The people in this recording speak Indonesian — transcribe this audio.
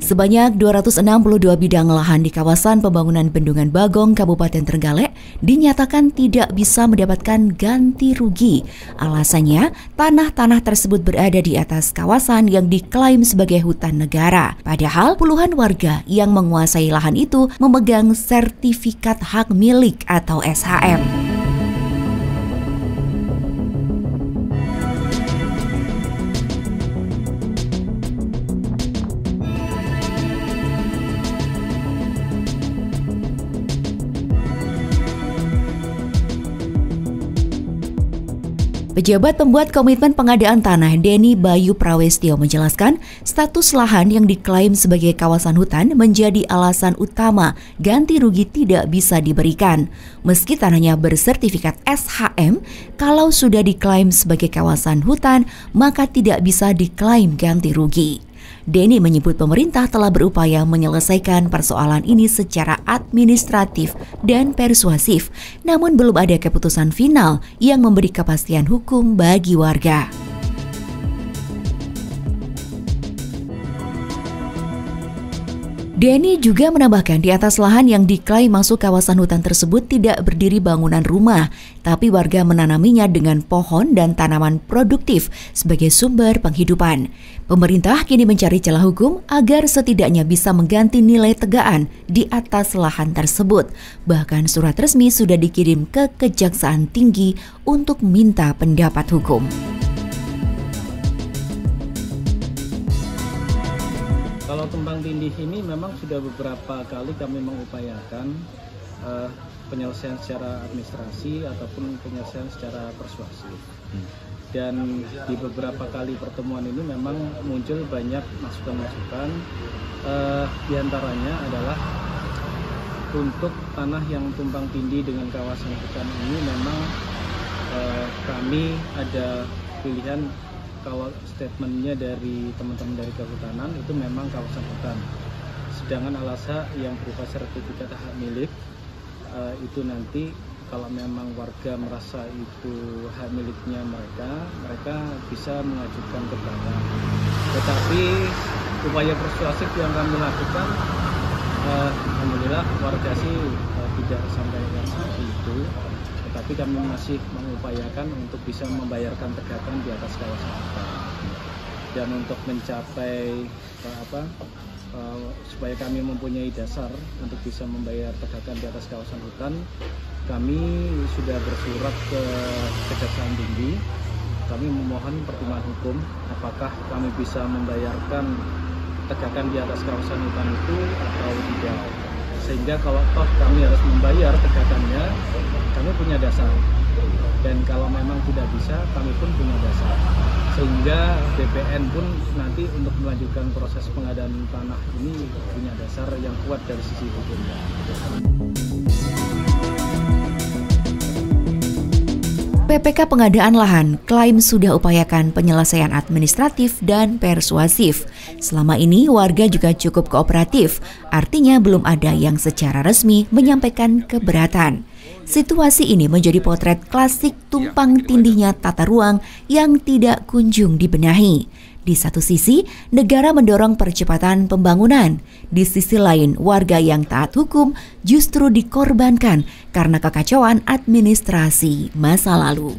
Sebanyak 262 bidang lahan di kawasan pembangunan Bendungan Bagong, Kabupaten Trenggalek dinyatakan tidak bisa mendapatkan ganti rugi. Alasannya, tanah-tanah tersebut berada di atas kawasan yang diklaim sebagai hutan negara. Padahal puluhan warga yang menguasai lahan itu memegang sertifikat hak milik atau SHM. Pejabat pembuat komitmen pengadaan tanah Denny Bayu Prawestyo menjelaskan status lahan yang diklaim sebagai kawasan hutan menjadi alasan utama ganti rugi tidak bisa diberikan. Meski tanahnya bersertifikat SHM, kalau sudah diklaim sebagai kawasan hutan, maka tidak bisa diklaim ganti rugi. Denny menyebut pemerintah telah berupaya menyelesaikan persoalan ini secara administratif dan persuasif, namun belum ada keputusan final yang memberi kepastian hukum bagi warga. Denny juga menambahkan di atas lahan yang diklaim masuk kawasan hutan tersebut tidak berdiri bangunan rumah, tapi warga menanaminya dengan pohon dan tanaman produktif sebagai sumber penghidupan. Pemerintah kini mencari celah hukum agar setidaknya bisa mengganti nilai tegaan di atas lahan tersebut. Bahkan surat resmi sudah dikirim ke Kejaksaan Tinggi untuk minta pendapat hukum. Kalau tumpang tindih ini memang sudah beberapa kali kami mengupayakan penyelesaian secara administrasi ataupun penyelesaian secara persuasif. Dan di beberapa kali pertemuan ini memang muncul banyak masukan-masukan, diantaranya adalah untuk tanah yang tumpang tindih dengan kawasan hutan ini memang kami ada pilihan. Kalau statementnya dari teman-teman dari kehutanan itu memang kawasan hutan. Sedangkan alasan yang berupa sertifikat hak milik itu nanti kalau memang warga merasa itu hak miliknya mereka bisa mengajukan ke bawah. Tetapi upaya persuasif yang kami lakukan, alhamdulillah warga sih tidak sampai seperti itu. Tapi kami masih mengupayakan untuk bisa membayarkan tegakan di atas kawasan hutan. Dan untuk mencapai supaya kami mempunyai dasar untuk bisa membayar tegakan di atas kawasan hutan, kami sudah bersurat ke Kejaksaan Tinggi. Kami memohon pertimbangan hukum apakah kami bisa membayarkan tegakan di atas kawasan hutan itu atau tidak. Sehingga kalau toh kami harus membayar tegakannya, kami punya dasar. Dan kalau memang tidak bisa, kami pun punya dasar. Sehingga BPN pun nanti untuk melanjutkan proses pengadaan tanah ini punya dasar yang kuat dari sisi hukumnya. PPK Pengadaan Lahan klaim sudah upayakan penyelesaian administratif dan persuasif. Selama ini warga juga cukup kooperatif, artinya belum ada yang secara resmi menyampaikan keberatan. Situasi ini menjadi potret klasik tumpang tindihnya tata ruang yang tidak kunjung dibenahi. Di satu sisi, negara mendorong percepatan pembangunan. Di sisi lain, warga yang taat hukum justru dikorbankan karena kekacauan administrasi masa lalu.